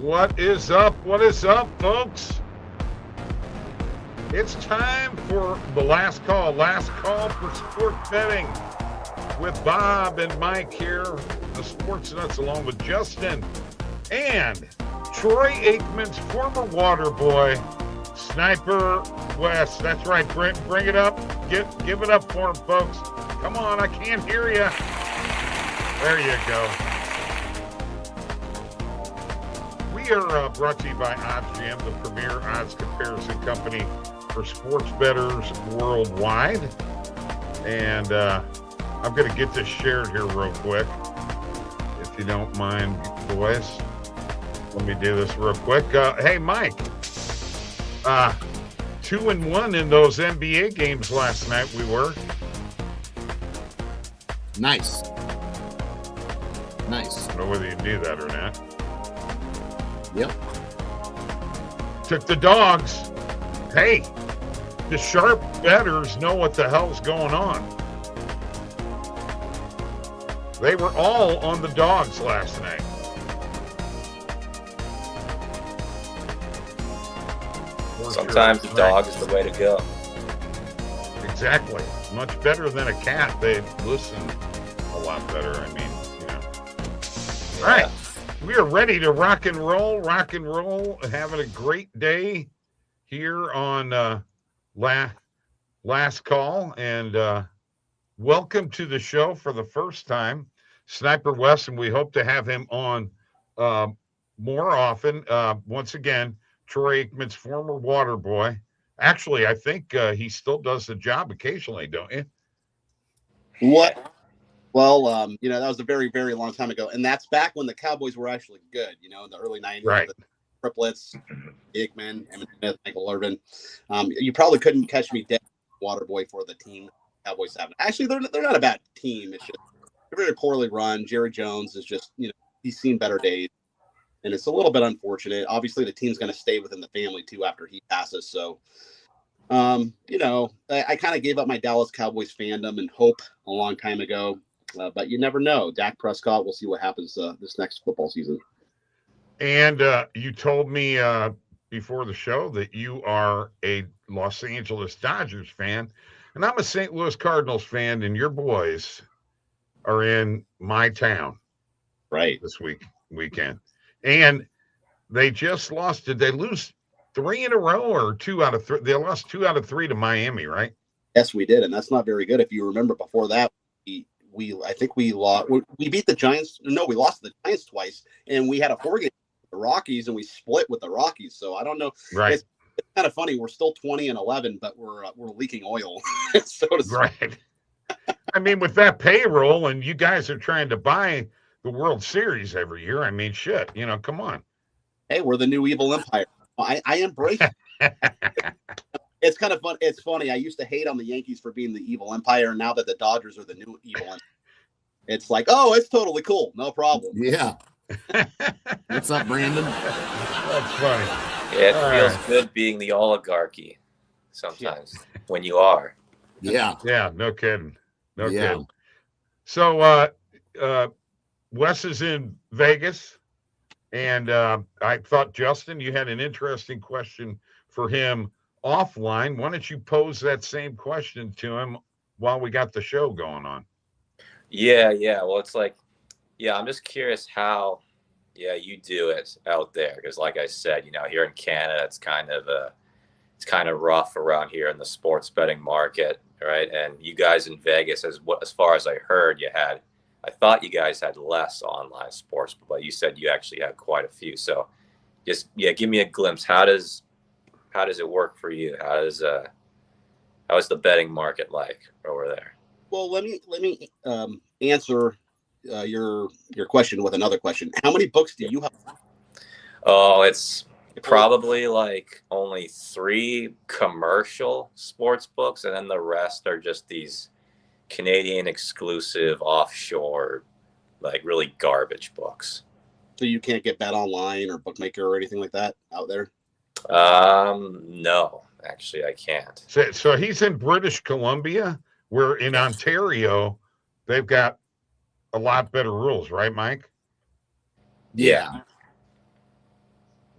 What is up? What is up, folks? It's time for the last call for sports betting with Bob and Mike here, the SportsNutz, along with Justin and Troy Aikman's former water boy, Sniper West. That's right, Brent. Bring it up. Give it up for him, folks. Come on, I can't hear you. There you go. We are brought to you by OddsJam, the premier odds comparison company for sports bettors worldwide. And I'm going to get this shared here real quick, if you don't mind, boys. Let me do this real quick. Hey, Mike. 2-1 in those NBA games last night. We were. Nice. I don't know whether you knew that or not. Yep. Took the dogs. Hey, the sharp bettors know what the hell's going on. They were all on the dogs last night. Sometimes the dog is the way to go. Exactly. Much better than a cat. They listen a lot better. I mean, you know. Yeah. All right. We are ready to rock and roll. Having a great day here on Last Call. And welcome to the show for the first time, Sniper West, and we hope to have him on more often. Once again, Troy Aikman's former water boy. Actually, I think he still does the job occasionally, don't you? What? Well, that was a very, very long time ago. And that's back when the Cowboys were actually good, in the early 90s. Right. The triplets, Aikman, Emmitt Smith, Michael Irvin. You probably couldn't catch me dead water boy for the team Cowboys have. Actually, they're not a bad team. It's just they're very poorly run. Jerry Jones is just, he's seen better days. And it's a little bit unfortunate. Obviously, the team's going to stay within the family, too, after he passes. So, I kind of gave up my Dallas Cowboys fandom and hope a long time ago. But you never know. Dak Prescott, we'll see what happens this next football season. And you told me before the show that you are a Los Angeles Dodgers fan. And I'm a St. Louis Cardinals fan, and your boys are in my town this weekend. And they just lost. Did they lose 3 in a row or 2 out of 3? They lost 2 out of 3 to Miami, right? Yes, we did. And that's not very good. If you remember before that, I think we lost. We beat the Giants. No, we lost the Giants twice. And we had a 4-game with the Rockies, and we split with the Rockies. So I don't know. Right. It's kind of funny. We're still 20-11, but we're leaking oil. So to speak. Right. I mean, with that payroll, and you guys are trying to buy the World Series every year. I mean, shit, come on. Hey, we're the new evil empire. I embrace it. It's kind of fun. It's funny. I used to hate on the Yankees for being the evil empire. And now that the Dodgers are the new evil empire, it's like, oh, it's totally cool. No problem. Yeah. What's up, Brandon? That's funny. Yeah, it feels good being the oligarchy sometimes when you are. Yeah. Yeah, no kidding. No kidding. So Wes is in Vegas, and I thought, Justin, you had an interesting question for him offline. Why don't you pose that same question to him while we got the show going on? Yeah. Well, it's like, I'm just curious how, you do it out there. Because like I said, here in Canada, it's kind of rough around here in the sports betting market, right? And you guys in Vegas, as far as I heard, I thought you guys had less online sports, but you said you actually had quite a few. So just, give me a glimpse. How does it work for you? How is the betting market like over there? Well, let me answer your question with another question. How many books do you have? Oh, it's probably like only 3 commercial sports books, and then the rest are just these Canadian exclusive offshore, like really garbage books. So you can't get Bet Online or Bookmaker or anything like that out there? No, actually I can't. So he's in British Columbia, where in Ontario, they've got a lot better rules, right, Mike? Yeah.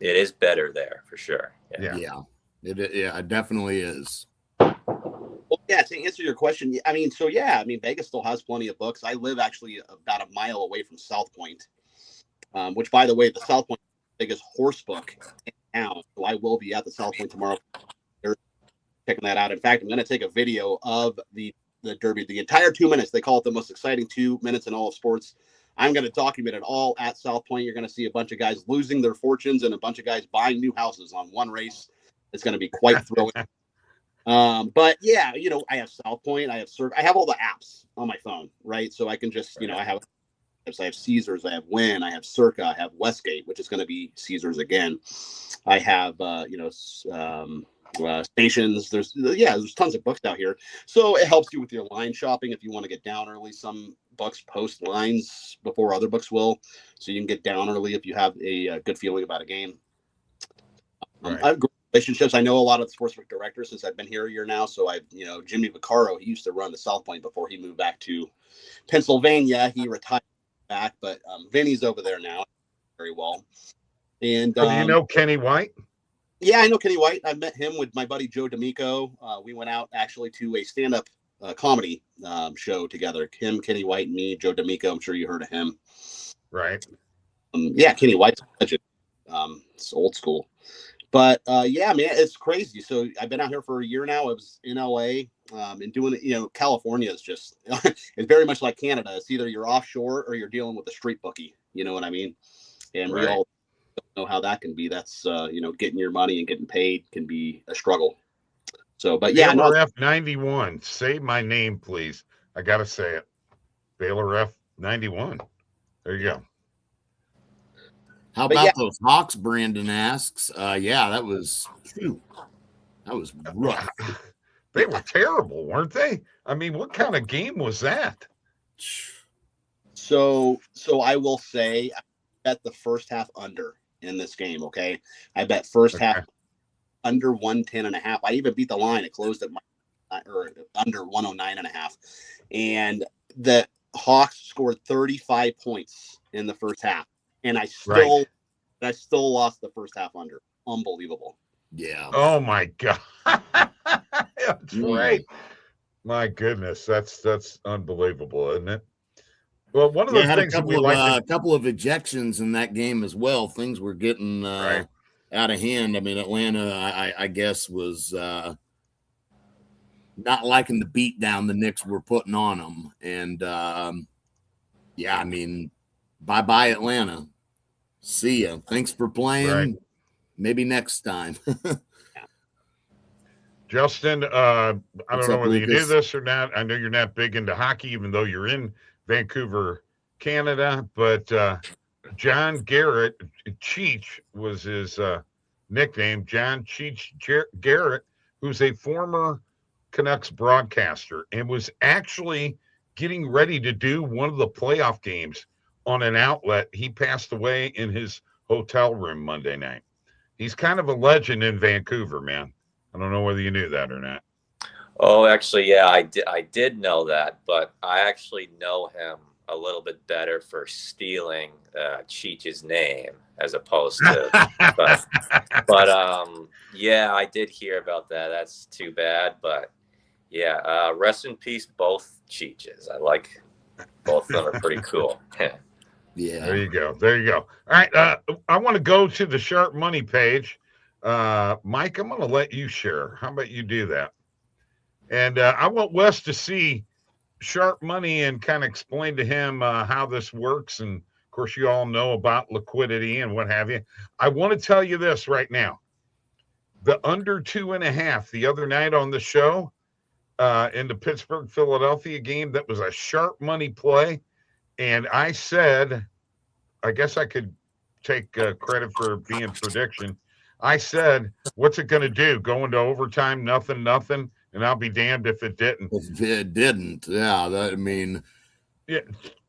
It is better there for sure. Yeah. It definitely is. Well, yeah, to answer your question, I mean, Vegas still has plenty of books. I live actually about a mile away from South Point, which, by the way, the South Point is the biggest horse book in town. So I will be at the South Point tomorrow. They're checking that out. In fact, I'm going to take a video of the Derby, the entire 2 minutes. They call it the most exciting 2 minutes in all of sports. I'm going to document it all at South Point. You're going to see a bunch of guys losing their fortunes and a bunch of guys buying new houses on one race. It's going to be quite thrilling. But yeah, I have South Point, I have all the apps on my phone, right? So I can just, I have Caesars, I have Wynn, I have Circa, I have Westgate, which is going to be Caesars again. I have, stations. There's tons of books out here. So it helps you with your line shopping if you want to get down early. Some books post lines before other books will. So you can get down early if you have a good feeling about a game. Right. I've great relationships. I know a lot of the sportsbook directors since I've been here a year now. So Jimmy Vaccaro, he used to run the South Point before he moved back to Pennsylvania. He retired back, but Vinny's over there now very well. And Kenny White? Yeah, I know Kenny White. I met him with my buddy Joe D'Amico. We went out actually to a stand-up comedy show together. Him, Kenny White, and me, Joe D'Amico. I'm sure you heard of him. Right. Yeah, Kenny White's a legend. It's old school. But yeah, man, it's crazy. So I've been out here for a year now. I was in LA and doing it. California is just, it's very much like Canada. It's either you're offshore or you're dealing with a street bookie. You know what I mean? And we all know how that can be. That's, getting your money and getting paid can be a struggle. So, but yeah. Baylor F91. Say my name, please. I got to say it. Baylor F91. There you go. How about those Hawks? Brandon asks. That was rough. They were terrible, weren't they? I mean, what kind of game was that? So I will say I bet the first half under in this game. Okay. I bet first half under 110.5. I even beat the line. It closed at under 109.5. And the Hawks scored 35 points in the first half. And I still lost the first half under. Unbelievable. Yeah. Oh my God. That's right. My goodness, that's unbelievable, isn't it? Well, one of those things a couple of ejections in that game as well. Things were getting out of hand. I mean, Atlanta, I guess, was not liking the beat down the Knicks were putting on them, and I mean, bye Atlanta. See ya. Thanks for playing. Right. Maybe next time. Justin, I don't know whether you knew this or not. I know you're not big into hockey, even though you're in Vancouver, Canada. But John Garrett, Cheech was his nickname. John Cheech Garrett, who's a former Canucks broadcaster and was actually getting ready to do one of the playoff games on an outlet. He passed away in his hotel room Monday night. He's kind of a legend in Vancouver, man. I don't know whether you knew that or not. Oh, actually, yeah, I did know that, but I actually know him a little bit better for stealing Cheech's name as opposed to. but yeah, I did hear about that. That's too bad, but yeah, rest in peace, both Cheeches. I like both of them are pretty cool. Yeah. There you go. All right. I want to go to the Sharp Money page. Mike, I'm going to let you share. How about you do that? And I want Wes to see Sharp Money and kind of explain to him how this works. And of course, you all know about liquidity and what have you. I want to tell you this right now. The under 2.5 the other night on the show in the Pittsburgh-Philadelphia game, that was a Sharp Money play. And I said, I guess I could take credit for being prediction. I said, what's it going to do? Go into overtime, nothing. And I'll be damned if it didn't. If it didn't. Yeah. Yeah,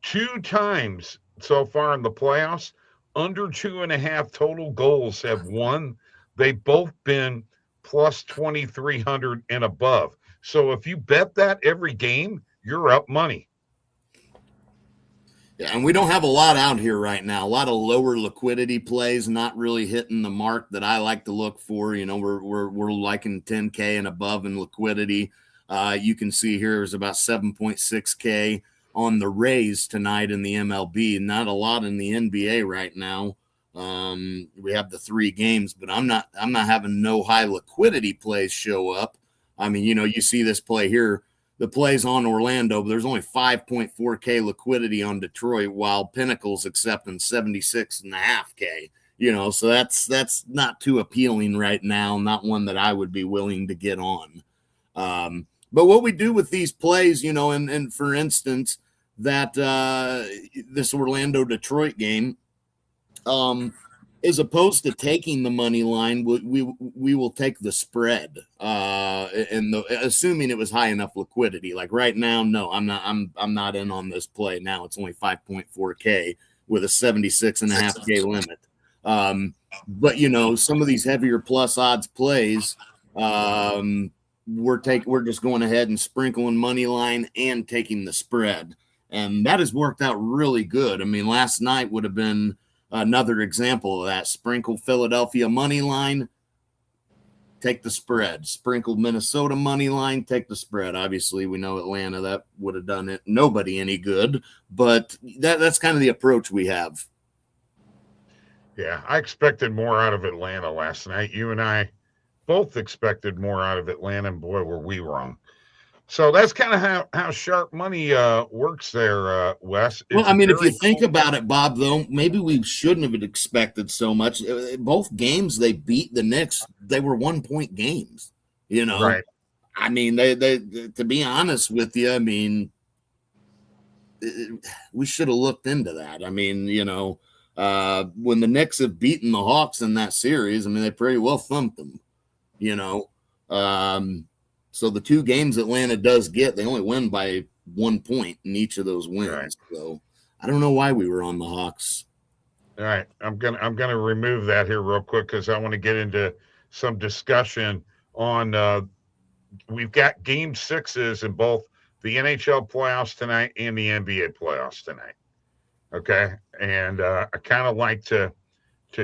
2 times so far in the playoffs, under 2.5 total goals have won. They've both been plus 2,300 and above. So if you bet that every game, you're up money. Yeah, and we don't have a lot out here right now. A lot of lower liquidity plays, not really hitting the mark that I like to look for. You know, we're liking 10K and above in liquidity. You can see here is about 7.6K on the Rays tonight in the MLB. Not a lot in the NBA right now. We have the 3 games, but I'm not having no high liquidity plays show up. I mean, you know, you see this play here. The plays on Orlando, but there's only 5.4K liquidity on Detroit, while Pinnacle's accepting 76.5K. You know, so that's not too appealing right now. Not one that I would be willing to get on. But what we do with these plays, you know, and for instance, that this Orlando Detroit game, as opposed to taking the money line, we will take the spread, and assuming it was high enough liquidity. Like right now, no, I'm not in on this play now. It's only 5.4K with a 76.5K limit. But you know, some of these heavier plus odds plays, we're just going ahead and sprinkling money line and taking the spread, and that has worked out really good. I mean, last night would have been another example of that. Sprinkle Philadelphia money line, take the spread. Sprinkle Minnesota money line, take the spread. Obviously, we know Atlanta, that would have done it nobody any good, but that's kind of the approach we have. Yeah, I expected more out of Atlanta last night. You and I both expected more out of Atlanta, and boy, were we wrong. So that's kind of how sharp money works there, Wes. Well, I mean, if you think about it, Bob, though, maybe we shouldn't have expected so much. Both games they beat the Knicks, they were 1-point games, you know. Right. I mean, they to be honest with you, I mean, we should have looked into that. I mean, you know, when the Knicks have beaten the Hawks in that series, I mean, they pretty well thumped them, you know. So the 2 games Atlanta does get, they only win by 1 point in each of those wins. Right. So I don't know why we were on the Hawks. All right, I'm gonna remove that here real quick because I want to get into some discussion on. We've got game 6s in both the NHL playoffs tonight and the NBA playoffs tonight. Okay, and I kind of like to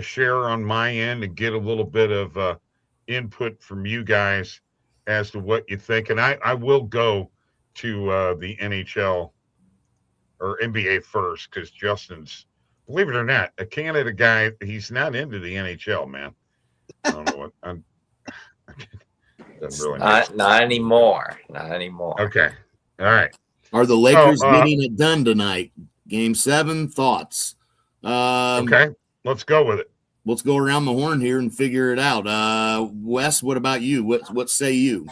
share on my end and get a little bit of input from you guys as to what you think. And I will go to the NHL or NBA first because Justin's, believe it or not, a Canada guy. He's not into the NHL, man. I don't know what doesn't really not anymore. Not anymore. Okay. All right. Are the Lakers getting it done tonight? Game 7, thoughts? Okay, let's go with it. Let's go around the horn here and figure it out. Wes, what about you? What say you?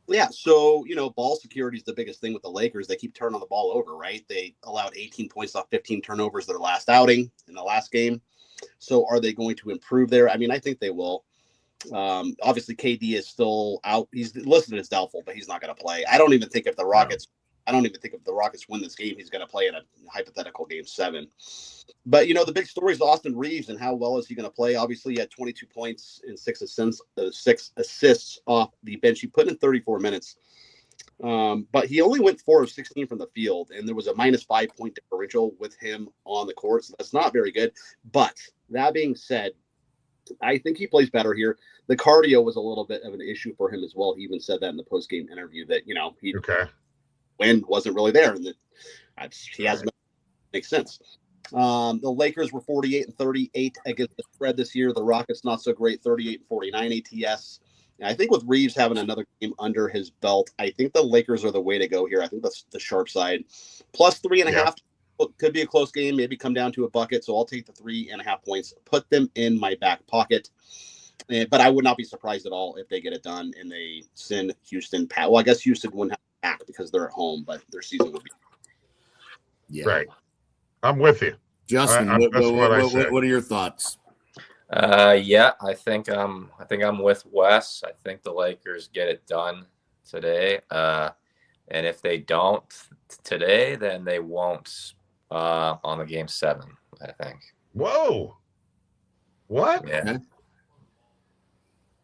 Yeah, so, you know, ball security is the biggest thing with the Lakers. They keep turning the ball over, right? They allowed 18 points off 15 turnovers their last outing in the last game. So are they going to improve there? I mean, I think they will. Obviously, KD is still out. He's listed as doubtful, but he's not going to play. I don't even think if the Rockets win this game, he's going to play in a hypothetical game 7. But, you know, the big story is Austin Reeves and how well is he going to play? Obviously, he had 22 points and 6 assists off the bench. He put in 34 minutes. But he only went 4 of 16 from the field, and there was a -5 point differential with him on the court. So that's not very good. But that being said, I think he plays better here. The cardio was a little bit of an issue for him as well. He even said that in the post-game interview that, you know, wind wasn't really there, and that he has makes sense. The Lakers were 48-38 against the spread this year. The Rockets not so great, 38-49 ATS. And I think with Reeves having another game under his belt, I think the Lakers are the way to go here. I think that's the sharp side. Plus 3.5 could be a close game, maybe come down to a bucket. So I'll take the 3.5 points, put them in my back pocket. But I would not be surprised at all if they get it done and they send Houston. Well, I guess Houston wouldn't have to act because they're at home, but their season would be. Yeah. Right. I'm with you. Justin, what are your thoughts? Yeah, I think I'm with Wes. I think the Lakers get it done today. And if they don't today, then they won't on the game 7, I think. Whoa. What? Yeah. Okay.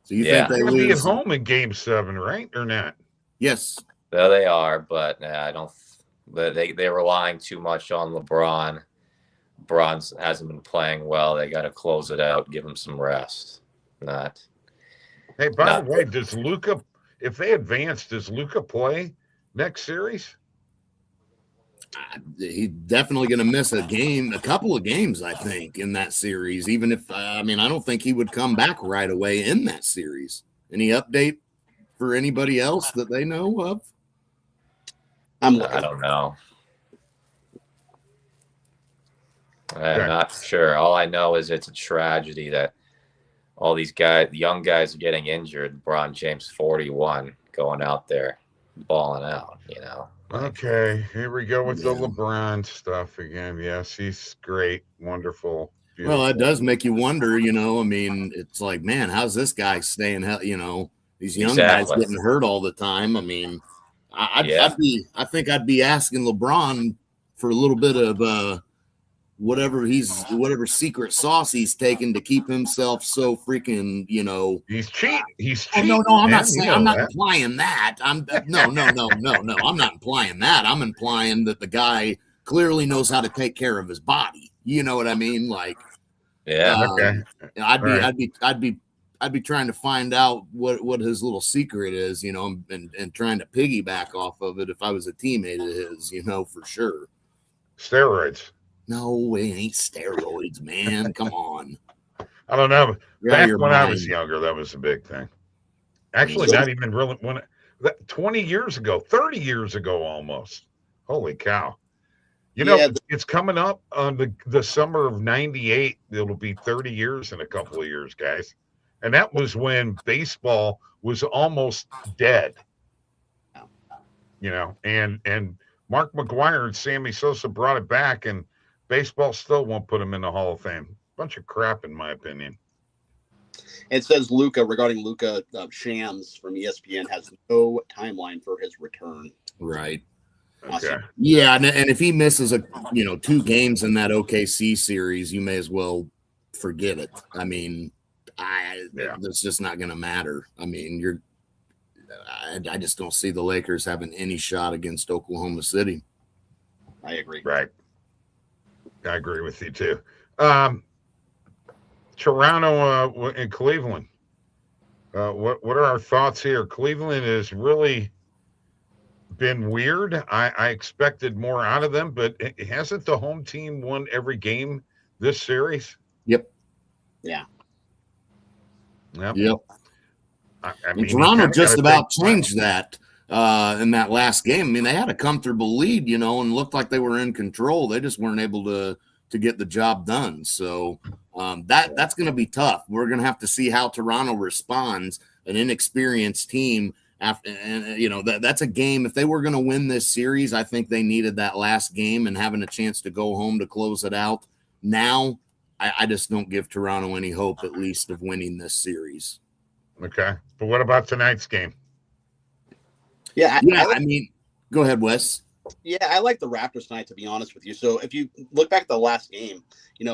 So you think they're they going to be at lose? home in game 7, right? Or not? Yes. There they are, but I don't. but they're relying too much on LeBron. LeBron hasn't been playing well. They got to close it out, give him some rest. Hey, by the way, does Luka, if they advance, does Luka play next series? He's definitely going to miss a couple of games, I think, in that series. Even if, I don't think he would come back right away in that series. Any update for anybody else that they know of? I don't know. I'm not sure. All I know is it's a tragedy that all these young guys are getting injured. LeBron James, 41, going out there, balling out, Okay, here we go with the LeBron stuff again. Yes, he's great, wonderful, beautiful. Well, it does make you wonder, it's like, man, how's this guy staying these young guys getting hurt all the time. I think I'd be asking LeBron for a little bit of whatever secret sauce he's taking to keep himself so freaking, He's cheating. No, I'm not saying. I'm not implying that. No. I'm not implying that. I'm implying that the guy clearly knows how to take care of his body. You know what I mean? Like, okay. I'd be trying to find out what his little secret is, and trying to piggyback off of it if I was a teammate of his, for sure. Steroids. No, it ain't steroids, man. Come on. I don't know. Back when I was younger, that was a big thing. Actually, not even really 20 years ago, 30 years ago almost. Holy cow. It's coming up on the summer of 98. It'll be 30 years in a couple of years, guys. And that was when baseball was almost dead. And Mark McGwire and Sammy Sosa brought it back, and baseball still won't put him in the Hall of Fame. Bunch of crap, in my opinion. It says regarding Luka, Shams from ESPN has no timeline for his return. Right. Okay. Awesome. Yeah, and if he misses 2 games in that OKC series, you may as well forget it. That's just not going to matter. I just don't see the Lakers having any shot against Oklahoma City. I agree. Right. I agree with you too. Toronto and Cleveland. What are our thoughts here? Cleveland has really been weird. I expected more out of them, but hasn't the home team won every game this series? Yep. Yeah. Yep. Toronto just about changed that in that last game. They had a comfortable lead, and looked like they were in control. They just weren't able to get the job done. So that's going to be tough. We're going to have to see how Toronto responds. An inexperienced team after, and that's a game. If they were going to win this series, I think they needed that last game and having a chance to go home to close it out. Now, I just don't give Toronto any hope, at least, of winning this series. Okay. But what about tonight's game? Yeah. Go ahead, Wes. Yeah, I like the Raptors tonight, to be honest with you. So if you look back at the last game,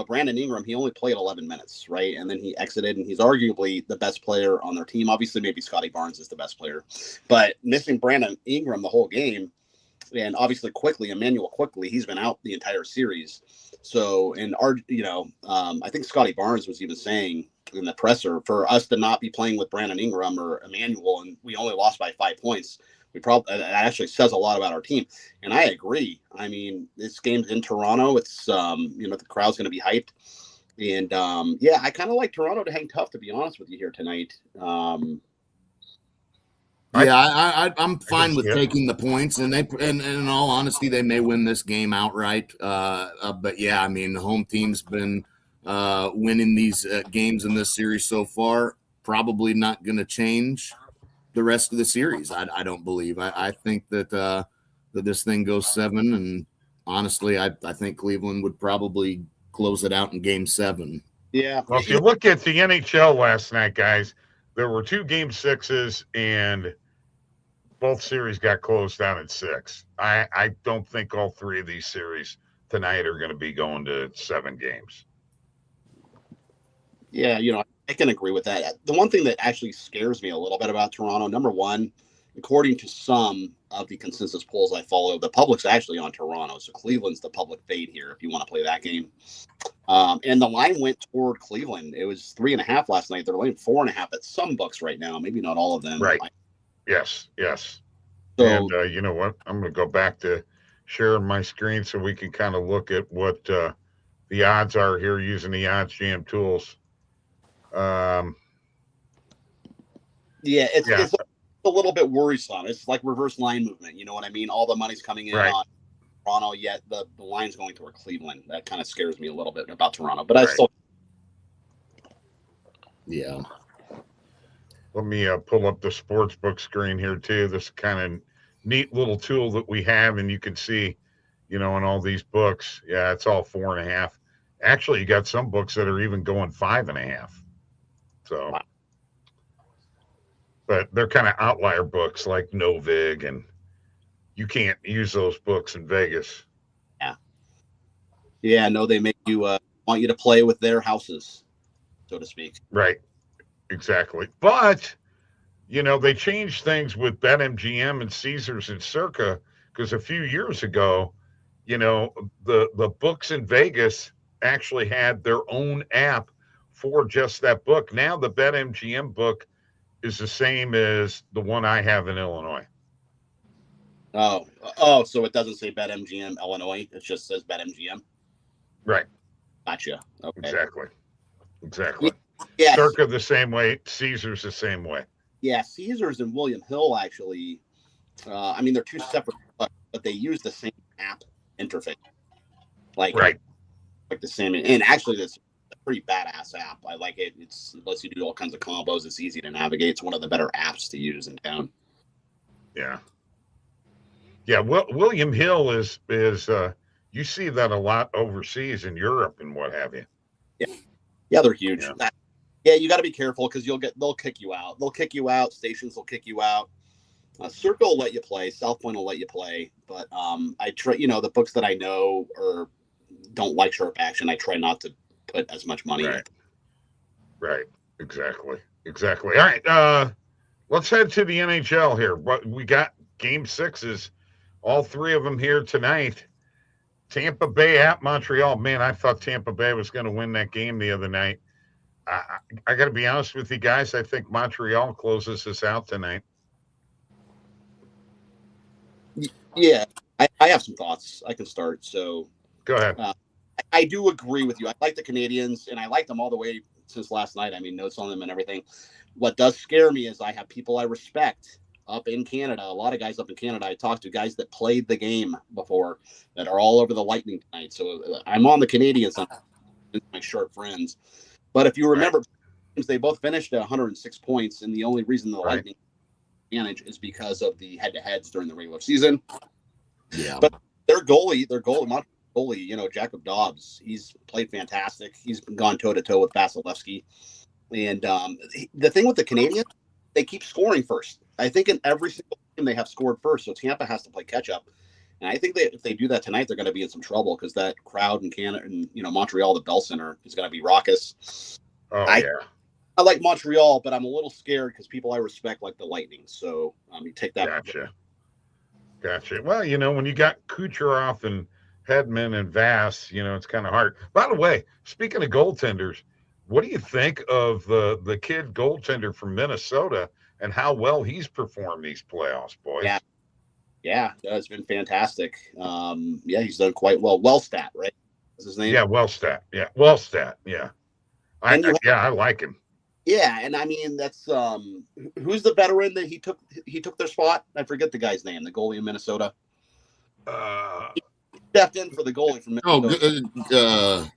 Brandon Ingram, he only played 11 minutes, right? And then he exited, and he's arguably the best player on their team. Obviously, maybe Scotty Barnes is the best player. But missing Brandon Ingram the whole game, and obviously Emmanuel Quickly, he's been out the entire series. So, I think Scotty Barnes was even saying in the presser, for us to not be playing with Brandon Ingram or Emmanuel, and we only lost by 5 points, that actually says a lot about our team. And I agree. This game's in Toronto. It's, the crowd's going to be hyped. And, I kind of like Toronto to hang tough, to be honest with you here tonight. I'm fine with taking the points, and in all honesty, they may win this game outright. But the home team's been winning these games in this series so far. Probably not going to change the rest of the series. I don't believe. I think that this thing goes 7, and honestly, I think Cleveland would probably close it out in Game 7. Yeah. Well, if you look at the NHL last night, guys, there were 2 Game 6s, and both series got closed down at 6. I don't think all 3 of these series tonight are going to be going to 7 games. Yeah, I can agree with that. The one thing that actually scares me a little bit about Toronto, number one, according to some of the consensus polls I follow, the public's actually on Toronto. So Cleveland's the public fade here if you want to play that game. And the line went toward Cleveland. It was 3.5 last night. They're laying 4.5 at some books right now. Maybe not all of them. Right. Yes. So, And you know what? I'm going to go back to sharing my screen so we can kind of look at what the odds are here using the OddsJam tools. It's a little bit worrisome. It's like reverse line movement. You know what I mean? All the money's coming in on Toronto, yet the line's going toward Cleveland. That kind of scares me a little bit about Toronto. But I still. Yeah. Let me pull up the sportsbook screen here too. This kind of neat little tool that we have, and you can see, you know, in all these books, yeah, it's all 4.5. Actually, you got some books that are even going 5.5. So, wow. But they're kind of outlier books like Novig, and you can't use those books in Vegas. Yeah, no, they make you want you to play with their houses, so to speak. Right. Exactly. But, you know, they changed things with BetMGM and Caesars and Circa, because a few years ago, you know, the books in Vegas actually had their own app for just that book. Now the BetMGM book is the same as the one I have in Illinois. Oh, so it doesn't say BetMGM Illinois. It just says BetMGM. Right. Gotcha. Okay. Exactly. Yeah. Circa the same way. Caesars the same way. Yeah. Caesars and William Hill actually, I mean, they're two separate, but they use the same app interface. Like the same. And actually, this a pretty badass app. I like it. It lets you do all kinds of combos. It's easy to navigate. It's one of the better apps to use in town. Yeah. Yeah. William Hill is you see that a lot overseas in Europe and what have you. Yeah, they're huge. Yeah, you got to be careful because they'll kick you out. They'll kick you out. Stations will kick you out. Circle will let you play. South Point will let you play. But I try, you know, the books that I know or don't like sharp action, I try not to put as much money in. Right. Exactly. All right. Let's head to the NHL here. What we got game 6s, all 3 of them here tonight. Tampa Bay at Montreal. Man, I thought Tampa Bay was going to win that game the other night. I got to be honest with you guys. I think Montreal closes this out tonight. Yeah, I have some thoughts. I can start. So go ahead. I do agree with you. I like the Canadians, and I liked them all the way since last night. I mean, notes on them and everything. What does scare me is I have people I respect up in Canada, a lot of guys up in Canada I talked to, guys that played the game before that are all over the Lightning tonight. So I'm on the Canadians, my sharp friends. But if you remember, they both finished at 106 points, and the only reason the Lightning advantage is because of the head-to-heads during the regular season. Yeah. But their goalie, you know, Jacob Dobbs, he's played fantastic. He's gone toe-to-toe with Vasilevsky. And the thing with the Canadians, they keep scoring first. I think in every single game they have scored first, so Tampa has to play catch up. And I think that if they do that tonight, they're going to be in some trouble because that crowd in Canada and Montreal, the Bell Center, is going to be raucous. I like Montreal, but I'm a little scared because people I respect like the Lightning. So you take that. Gotcha. Well, you know, when you got Kucherov and Hedman and Vass, you know, it's kind of hard. By the way, speaking of goaltenders, what do you think of the kid goaltender from Minnesota and how well he's performed these playoffs, boys? Yeah, it's been fantastic. He's done quite well. Wellstat, right? Is his name? Yeah, Wellstat. Yeah. I like him. Yeah, and I mean that's who's the veteran that he took their spot? I forget the guy's name, the goalie in Minnesota. He stepped in for the goalie from Minnesota.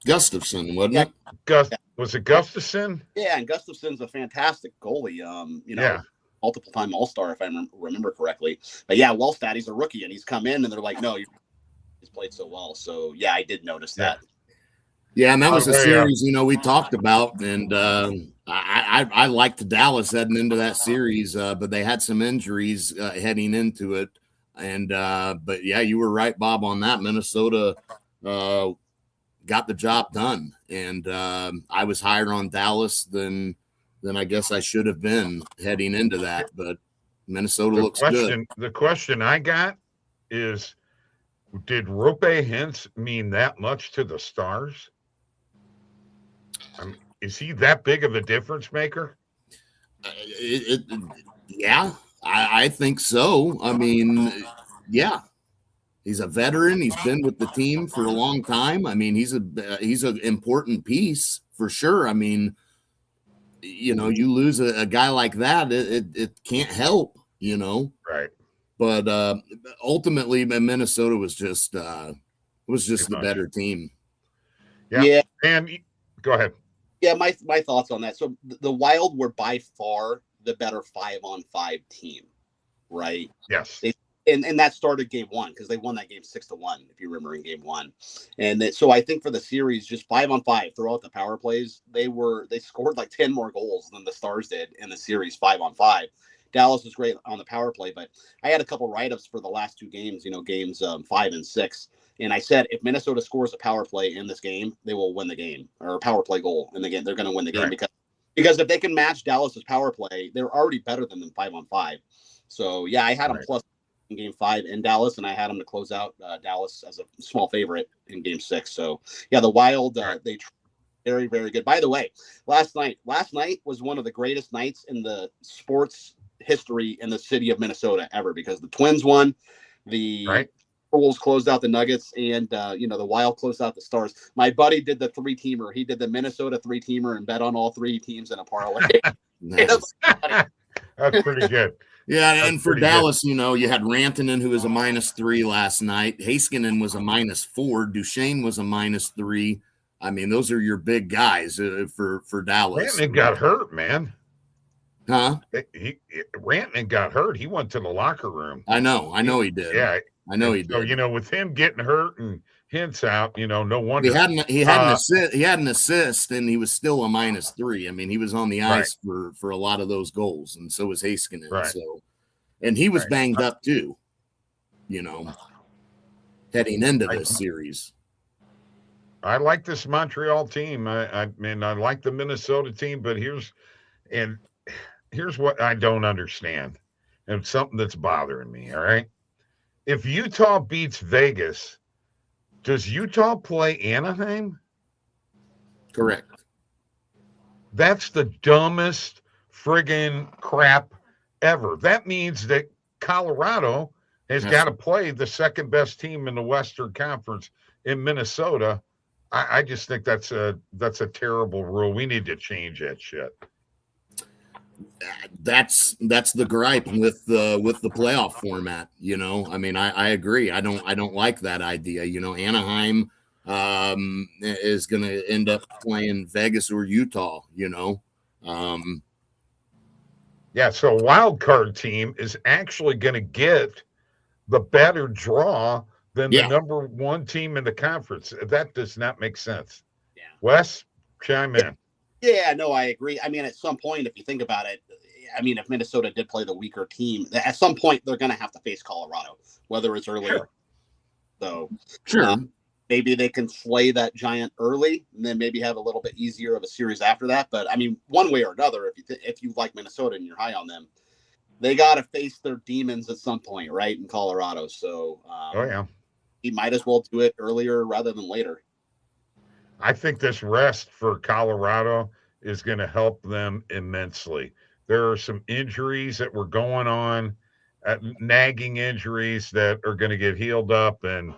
Gustafson, wasn't it? Was it Gustafson? Yeah, and Gustafson's a fantastic goalie. Multiple-time All-Star, if I remember correctly. But yeah, Wellstat, he's a rookie, and he's come in, and they're like, no, he's played so well. So yeah, I did notice that. Yeah, and that was a series, we talked about, and I liked Dallas heading into that series, but they had some injuries heading into it. And but yeah, you were right, Bob, on that. Minnesota got the job done, and I was higher on Dallas than I guess I should have been heading into that. But Minnesota looks good. The question I got is, did Rope Hintz mean that much to the Stars? I mean, is he that big of a difference maker? Yeah, I think so. I mean, yeah, he's a veteran. He's been with the team for a long time. I mean, he's an important piece for sure. I mean, you know, you lose a guy like that, it can't help, you know. Right. But ultimately, Minnesota was just the better team. Yeah. And go ahead. Yeah, my thoughts on that. So the Wild were by far the better 5-on-5 team, right? Yes. And that started game one because they won that game 6-1, if you remember, in game one. And so I think for the series, just 5-on-5 throughout the power plays, they scored like 10 more goals than the Stars did in the series 5-on-5. Dallas was great on the power play, but I had a couple write-ups for the last two games, games 5 and 6. And I said, if Minnesota scores a power play in this game, they will win the game, or a power play goal in the game. They're going to win the game because if they can match Dallas's power play, they're already better than them 5-on-5. So yeah, I had them plus in game 5 in Dallas, and I had them to close out Dallas as a small favorite in game 6. So yeah, the Wild, they very, very good. By the way, last night was one of the greatest nights in the history in the city of Minnesota ever, because the Twins won, the Wolves closed out the Nuggets, and the Wild closed out the Stars. My buddy did the 3-teamer. He did the Minnesota 3-teamer and bet on all 3 teams in a parlay. That's pretty good. Yeah, and for Dallas, you had Rantanen, who was a -3 last night. Heiskanen was a -4. Duchesne was a -3. I mean, those are your big guys for Dallas. Rantanen got hurt, man. Huh? Rantanen got hurt. He went to the locker room. I know he did. Yeah, I know he did. So with him getting hurt and Hintz out, no wonder he had an assist, and he was still a -3. I mean, he was on the ice for a lot of those goals, and so was Heiskanen. Right. So, and he was banged up too. Heading into this series. I like this Montreal team. I mean, I like the Minnesota team, but here's what I don't understand, and something that's bothering me. All right. If Utah beats Vegas, does Utah play Anaheim? Correct. That's the dumbest friggin' crap ever. That means that Colorado has got to play the second best team in the Western Conference in Minnesota. I just think that's a terrible rule. We need to change that shit. That's the gripe with the playoff format. I mean, I agree. I don't like that idea. Anaheim is going to end up playing Vegas or Utah. Yeah. So wild card team is actually going to get the better draw than the number 1 team in the conference. That does not make sense. Yeah. Wes, chime in. Yeah, no, I agree. I mean, at some point, if you think about it, I mean, if Minnesota did play the weaker team, at some point they're going to have to face Colorado, whether it's early. Sure. So sure, maybe they can slay that giant early, and then maybe have a little bit easier of a series after that. But I mean, one way or another, if you like Minnesota and you're high on them, they got to face their demons at some point, right, in Colorado. So he might as well do it earlier rather than later. I think this rest for Colorado is going to help them immensely. There are some injuries that were going on, nagging injuries that are going to get healed up. And,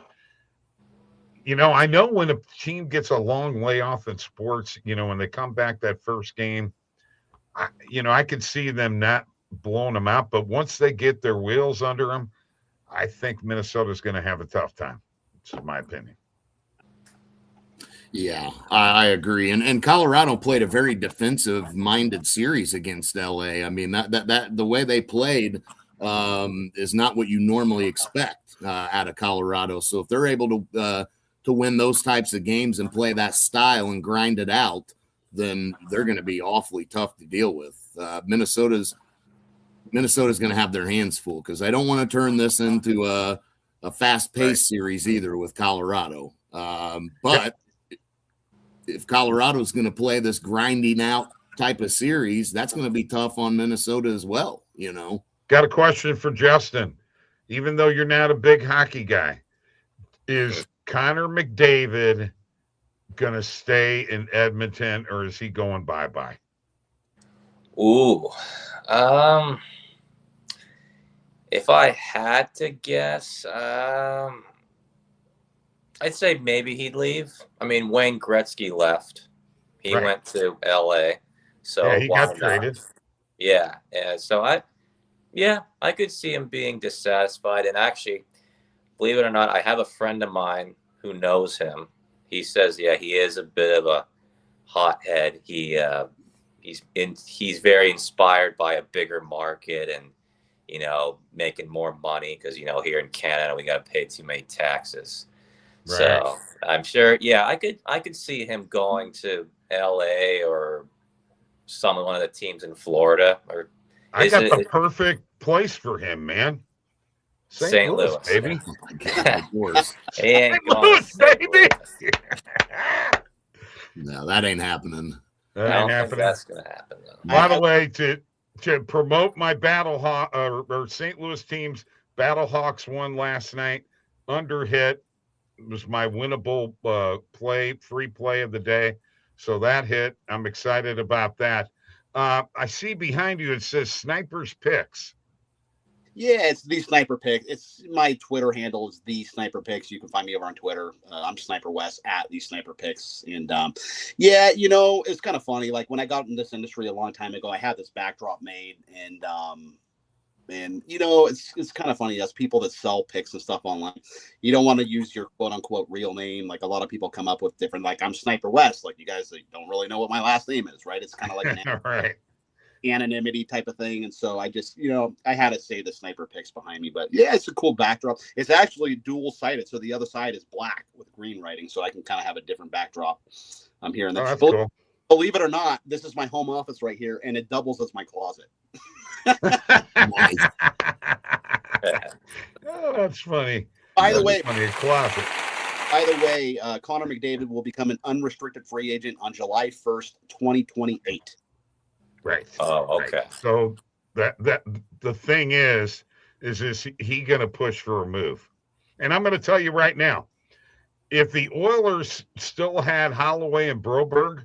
I know when a team gets a long layoff in sports, when they come back that first game, I could see them not blowing them out. But once they get their wheels under them, I think Minnesota's going to have a tough time. That's my opinion. Yeah, I agree. And Colorado played a very defensive-minded series against LA. I mean, that the way they played is not what you normally expect out of Colorado. So if they're able to win those types of games and play that style and grind it out, then they're going to be awfully tough to deal with. Minnesota's going to have their hands full, because I don't want to turn this into a fast-paced series either with Colorado. But if Colorado's going to play this grinding out type of series, that's going to be tough on Minnesota as well. Got a question for Justin. Even though you're not a big hockey guy, is Connor McDavid going to stay in Edmonton, or is he going bye-bye? Ooh. If I had to guess, I'd say maybe he'd leave. I mean, Wayne Gretzky left. He went to LA. So yeah, he why got not? traded. Yeah. So I could see him being dissatisfied. And actually, believe it or not, I have a friend of mine who knows him. He says, yeah, he is a bit of a hothead. He's very inspired by a bigger market and, you know, making more money because, you know, here in Canada we got to pay too many taxes. Right. So I'm sure, yeah, I could see him going to LA or one of the teams in Florida. Or I got the perfect place for him, man. St. Louis, baby. Oh my God, of course. St. Louis, baby. No, that ain't happening. That I ain't don't think happening. that's gonna happen though. By the way, to promote my or St. Louis team's Battlehawks won last night. Under hit was my winnable free play of the day. So that hit. I'm excited about that. I see behind you it says Snipers Picks. Yeah, it's the Sniper Picks. It's my Twitter handle is the Sniper Picks. You can find me over on Twitter. I'm Sniper West at the Sniper Picks. And yeah, you know, it's kind of funny. Like when I got in this industry a long time ago, I had this backdrop made, and you know, it's kind of funny as people that sell picks and stuff online. You don't want to use your quote unquote real name. Like a lot of people come up with different. Like I'm Sniper West. Like you guys don't really know what my last name is, right? It's kind of like an right. anonymity type of thing, and so I just, you know, I had to say the Sniper Picks behind me. But yeah, it's a cool backdrop. It's actually dual sided, so the other side is black with green writing, so I can kind of have a different backdrop. I'm here, and that's cool. Believe it or not, this is my home office right here, and it doubles as my closet. Oh, that's funny. By the way, funny closet. By the way, Connor McDavid will become an unrestricted free agent on July 1st, 2028. Right. Oh, okay. Right. So that the thing is he going to push for a move? And I'm going to tell you right now, if the Oilers still had Holloway and Broberg,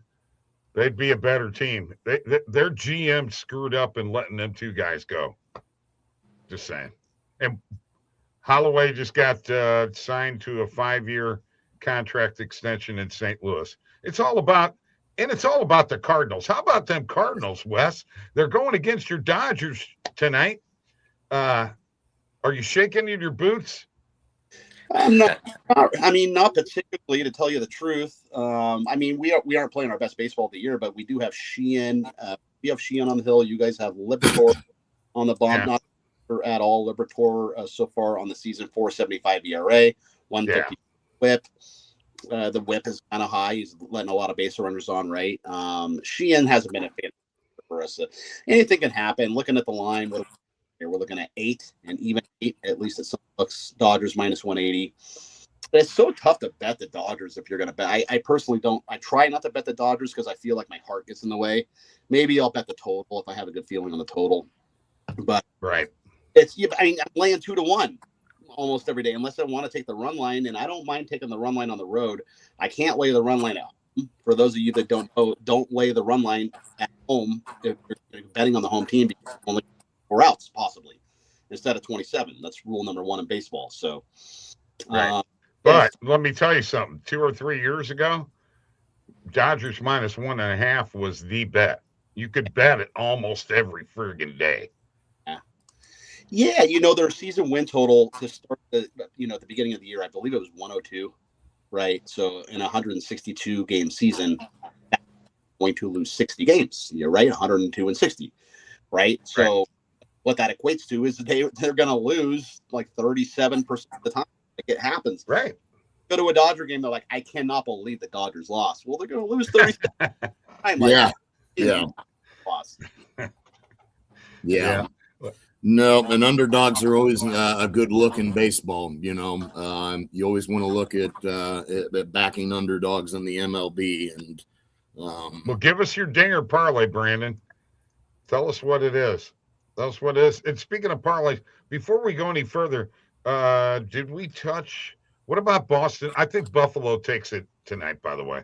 they'd be a better team. Their GM screwed up in letting them two guys go. Just saying. And Holloway just got signed to a 5-year contract extension in St. Louis. It's all about the Cardinals. How about them Cardinals, Wes? They're going against your Dodgers tonight. Are you shaking in your boots? I'm not. I mean, not particularly, to tell you the truth. I mean, we aren't playing our best baseball of the year, but we do have Sheehan. We have Sheehan on the hill. You guys have Liberatore on the bump. Yeah. Not at all. Liberatore so far on the season, 4.75 ERA, 150 whip. The whip is kind of high. He's letting a lot of base runners on, right? Sheehan hasn't been a fan for us. Anything can happen. Looking at the line, we're looking at 8, and even 8, at least at some books. Dodgers minus 180. It's so tough to bet the Dodgers if you're going to bet. I personally don't. I try not to bet the Dodgers because I feel like my heart gets in the way. Maybe I'll bet the total if I have a good feeling on the total. But right, I mean, I'm laying 2-1 almost every day unless I want to take the run line, and I don't mind taking the run line on the road. I can't lay the run line out. For those of you that don't know, don't lay the run line at home if you're betting on the home team, because only 4 outs possibly instead of 27. That's rule number 1 in baseball. So, right. But let me tell you something. 2 or 3 years ago, Dodgers minus 1.5 was the bet. You could bet it almost every friggin' day. Yeah, you know, their season win total to start at the beginning of the year, I believe it was 102, right? So in a 162 game season, that's going to lose 60 games. You're right, 102 and 60, right? So right. What that equates to is they're going to lose like 37% of the time. Like it happens. Right. Go to a Dodger game, they're like, I cannot believe the Dodgers lost. Well, they're going to lose 30%. Yeah. Loss. Yeah. No, and underdogs are always a good look in baseball. You know, you always want to look at backing underdogs in the MLB. And well, give us your dinger parlay, Brandon. Tell us what it is. That's what it is. And speaking of parlays, before we go any further, did we touch? What about Boston? I think Buffalo takes it tonight. By the way,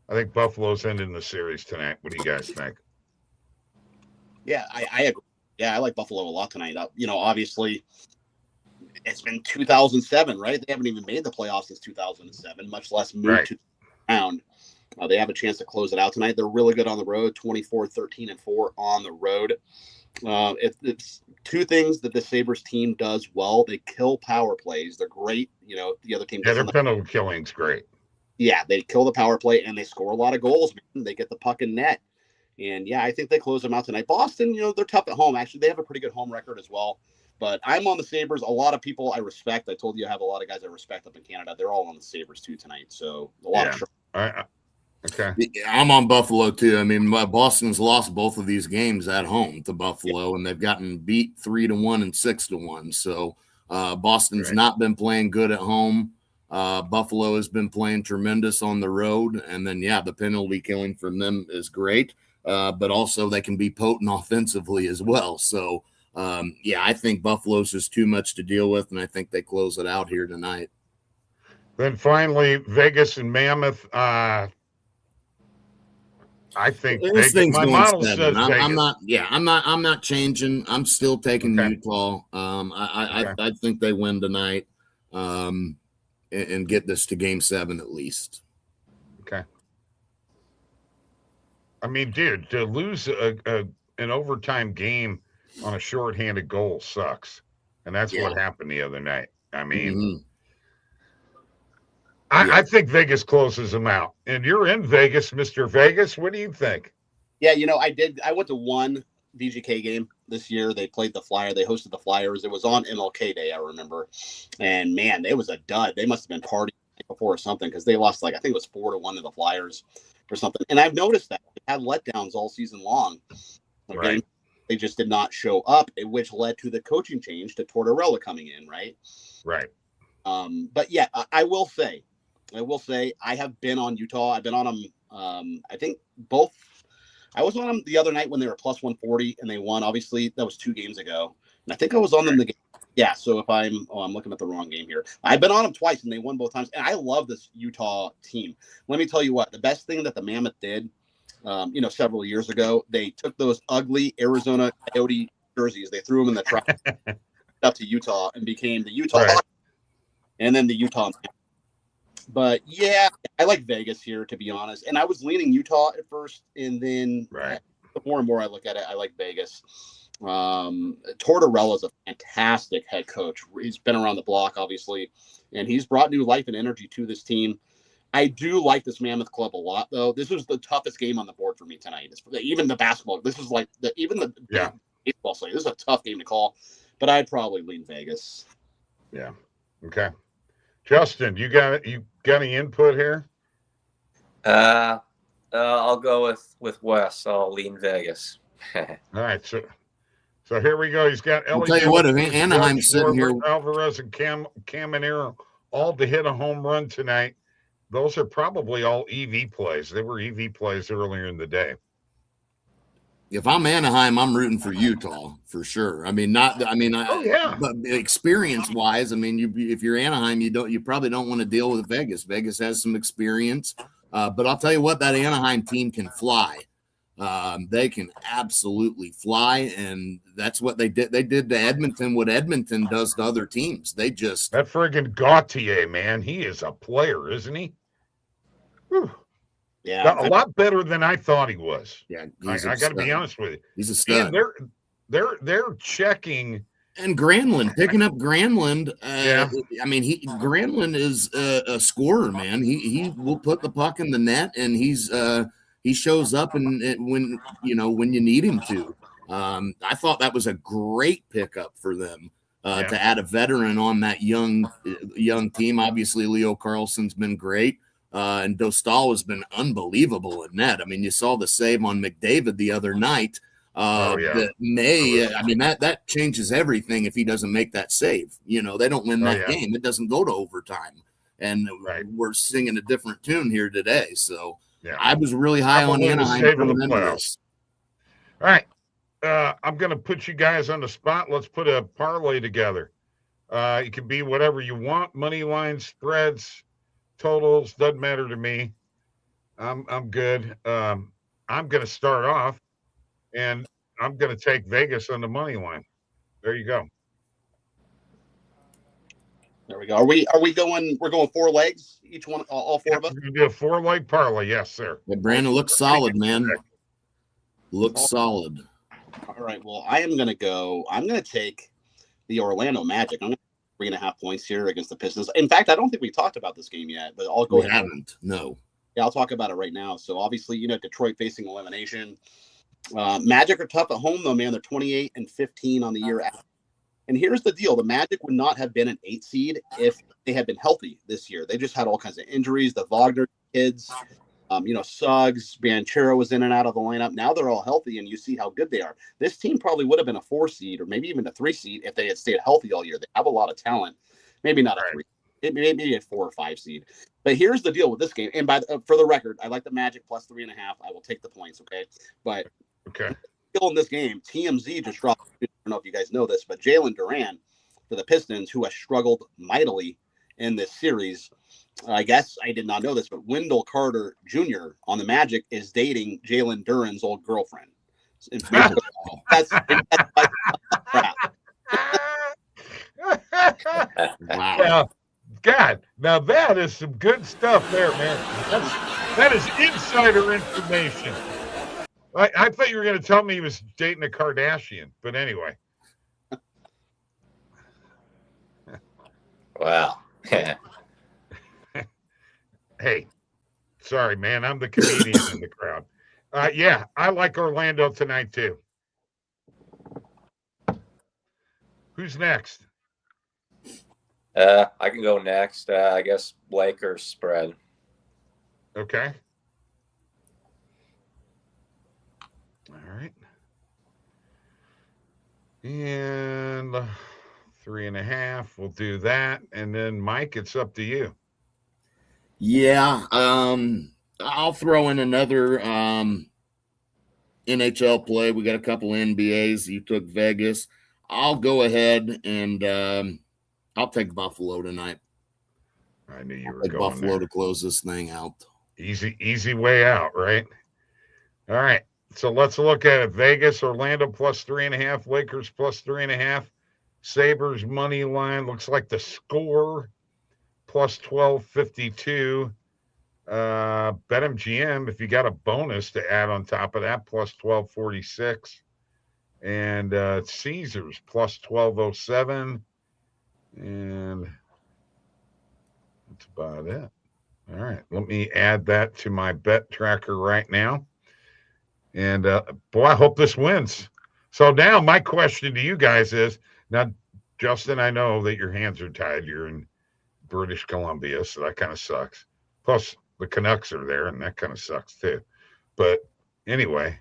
I think Buffalo's ending the series tonight. What do you guys think? Yeah, I agree. Yeah, I like Buffalo a lot tonight. Obviously, it's been 2007, right? They haven't even made the playoffs since 2007, much less moved to the round. They have a chance to close it out tonight. They're really good on the road, 24-13-4 on the road. It's two things that the Sabres team does well. They kill power plays. They're great. The other team. Yeah, their penalty killing's great. Yeah, they kill the power play and they score a lot of goals, man. They get the puck in net. And yeah, I think they close them out tonight. Boston, they're tough at home. Actually, they have a pretty good home record as well. But I'm on the Sabres. A lot of people I respect. I told you I have a lot of guys I respect up in Canada. They're all on the Sabres too tonight. So a lot of Okay. I'm on Buffalo too. I mean, Boston's lost both of these games at home to Buffalo, and they've gotten beat 3-1 and 6-1. So Boston's not been playing good at home. Buffalo has been playing tremendous on the road, and then the penalty killing from them is great. But also they can be potent offensively as well. So I think Buffalo's just too much to deal with, and I think they close it out here tonight. Then finally, Vegas and Mammoth. I think my model says Vegas. I'm not changing. I'm still taking Utah. I think they win tonight, and get this to Game 7 at least. Okay. I mean, dude, to lose an overtime game on a shorthanded goal sucks, and that's what happened the other night. I mean. I think Vegas closes them out. And you're in Vegas, Mr. Vegas. What do you think? Yeah, I went to one VGK game this year. They played the Flyer. They hosted the Flyers. It was on MLK Day, I remember. And, man, it was a dud. They must have been partying before or something because they lost, I think it was 4-1 to the Flyers or something. And I've noticed that. They had letdowns all season long. Right. They just did not show up, which led to the coaching change to Tortorella coming in, right? Right. But, yeah, I will say I have been on Utah. I've been on them. I think both. I was on them the other night when they were plus 140 and they won. Obviously, that was 2 games ago. And I think I was on them the game. Yeah. So if I'm looking at the wrong game here. I've been on them twice and they won both times. And I love this Utah team. Let me tell you what. The best thing that the Mammoth did, several years ago, they took those ugly Arizona Coyote jerseys. They threw them in the trash up to Utah and became the Utah Hawks, and then the Utah. But yeah, I like Vegas here, to be honest. And I was leaning Utah at first, and then the more and more I look at it, I like Vegas. Tortorella is a fantastic head coach. He's been around the block, obviously, and he's brought new life and energy to this team. I do like this Mammoth club a lot, though. This was the toughest game on the board for me tonight. Even the basketball. This is like the baseball slate. This is a tough game to call, but I'd probably lean Vegas. Yeah. Okay. Justin, you got any input here? I'll go with Wes. I'll lean Vegas. All right, so here we go. He's got I'll tell you what, if Anaheim's sitting here, Alvarez and Caminero all to hit a home run tonight. Those are probably all EV plays. They were EV plays earlier in the day. If I'm Anaheim, I'm rooting for Utah for sure. But experience-wise, if you're Anaheim, you probably don't want to deal with Vegas. Vegas has some experience, but I'll tell you what, that Anaheim team can fly. They can absolutely fly, and that's what they did. They did to Edmonton what Edmonton does to other teams. They just that friggin' Gauthier, man, he is a player, isn't he? Whew. Yeah, a lot better than I thought he was. Yeah, I got to be honest with you. He's a stud. And they're checking. And Granlund, picking up Granlund. Granlund is a scorer, man. He will put the puck in the net, and he shows up and when you need him to. I thought that was a great pickup for them to add a veteran on that young team. Obviously, Leo Carlson's been great. And Dostal has been unbelievable in net. I mean, you saw the save on McDavid the other night. That changes everything if he doesn't make that save. They don't win that game. It doesn't go to overtime. And we're singing a different tune here today. So I was really high on Anaheim. All right. I'm going to put you guys on the spot. Let's put a parlay together. It can be whatever you want. Money lines, spreads, totals, doesn't matter to me. I'm good. I'm going to start off, and I'm going to take Vegas on the money line. There you go. There we go. Are we going? We're going 4 legs each one. All 4 of us. We're going to do a 4-leg parlay. Yes, sir. Yeah, Brandon looks solid, man. Looks solid. All right. Well, I'm going to take the Orlando Magic. I'm going to 3.5 points here against the Pistons. In fact, I don't think we talked about this game yet, but I'll go ahead. We haven't. No. Yeah, I'll talk about it right now. So obviously, Detroit facing elimination. Magic are tough at home, though, man. They're 28-15 on the year. And here's the deal. The Magic would not have been an 8 seed if they had been healthy this year. They just had all kinds of injuries. The Wagner kids, Suggs, Banchero was in and out of the lineup. Now they're all healthy, and you see how good they are. This team probably would have been a 4 seed or maybe even a 3 seed if they had stayed healthy all year. They have a lot of talent. Maybe not a 3. Maybe a 4 or 5 seed. But here's the deal with this game. And for the record, I like the Magic plus 3.5. I will take the points, okay? But still in this game, TMZ just dropped. I don't know if you guys know this, but Jalen Duran for the Pistons, who has struggled mightily in this series. I guess I did not know this, but Wendell Carter Jr. on the Magic is dating Jalen Duran's old girlfriend. That's crap. Wow. God, now that is some good stuff there, man. That is insider information. I thought you were going to tell me he was dating a Kardashian, but anyway. Wow. Hey, sorry, man. I'm the comedian in the crowd. Yeah, I like Orlando tonight, too. Who's next? I can go next. I guess Lakers spread. Okay. All right. And 3.5. We'll do that. And then, Mike, it's up to you. Yeah. I'll throw in another NHL play. We got a couple NBAs. You took Vegas. I'll go ahead and I'll take Buffalo tonight. I knew you were going Buffalo there to close this thing out. Easy way out, right? All right. So let's look at it. Vegas, Orlando plus 3.5, Lakers plus 3.5, Sabres money line. Looks like the score plus 1252. BetMGM, if you got a bonus to add on top of that, plus 1246. And Caesars plus 1207. And that's about it. All right. Let me add that to my bet tracker right now. And boy, I hope this wins. So now my question to you guys is, now, Justin, I know that your hands are tied. You're in British Columbia, so that kind of sucks. Plus, the Canucks are there, and that kind of sucks too. But anyway,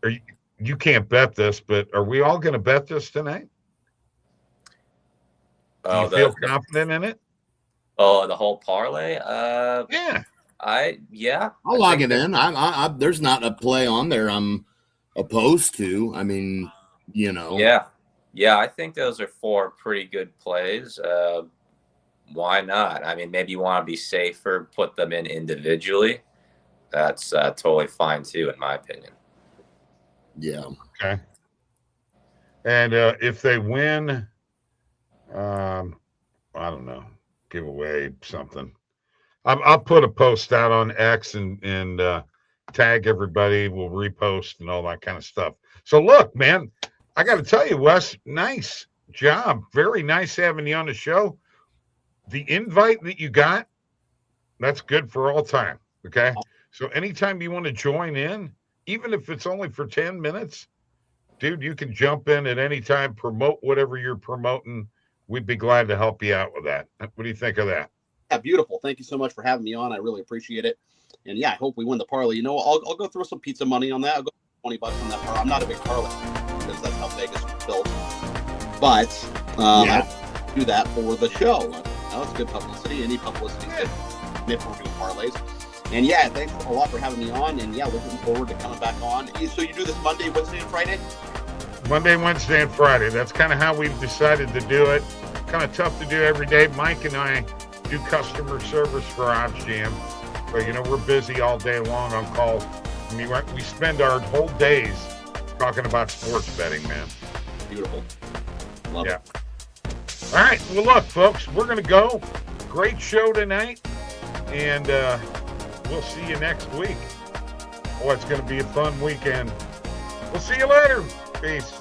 you can't bet this, but are we all going to bet this tonight? Do you feel confident in it? Oh, the whole parlay? Yeah. I'll log it in. I there's not a play on there I'm opposed to. I mean, Yeah, I think those are 4 pretty good plays. Why not? I mean, maybe you want to be safer, put them in individually. That's totally fine too, in my opinion. Yeah. Okay. And if they win, I don't know, give away something. I'll put a post out on X and tag everybody. We'll repost and all that kind of stuff. So look, man, I got to tell you, Wes, nice job. Very nice having you on the show. The invite that you got, that's good for all time. Okay. So anytime you want to join in, even if it's only for 10 minutes, dude, you can jump in at any time, promote whatever you're promoting. We'd be glad to help you out with that. What do you think of that? Yeah, beautiful. Thank you so much for having me on. I really appreciate it. And yeah, I hope we win the parlay. I'll go throw some pizza money on that. I'll go $20 on that parlay. I'm not a big parlay because that's how Vegas was built. But I'll do that for the show. It's good publicity. Any publicity is good if we're doing parlays. And yeah, thanks a lot for having me on. And yeah, looking forward to coming back on. So you do this Monday, Wednesday, and Friday? Monday, Wednesday, and Friday. That's kind of how we've decided to do it. Kind of tough to do every day. Mike and I do customer service for OddsJam, but you know, we're busy all day long on calls. I mean, we spend our whole days talking about sports betting, man. Beautiful. Love it. All right. Well, look, folks, we're going to go. Great show tonight, and we'll see you next week. Boy, it's going to be a fun weekend. We'll see you later. Peace.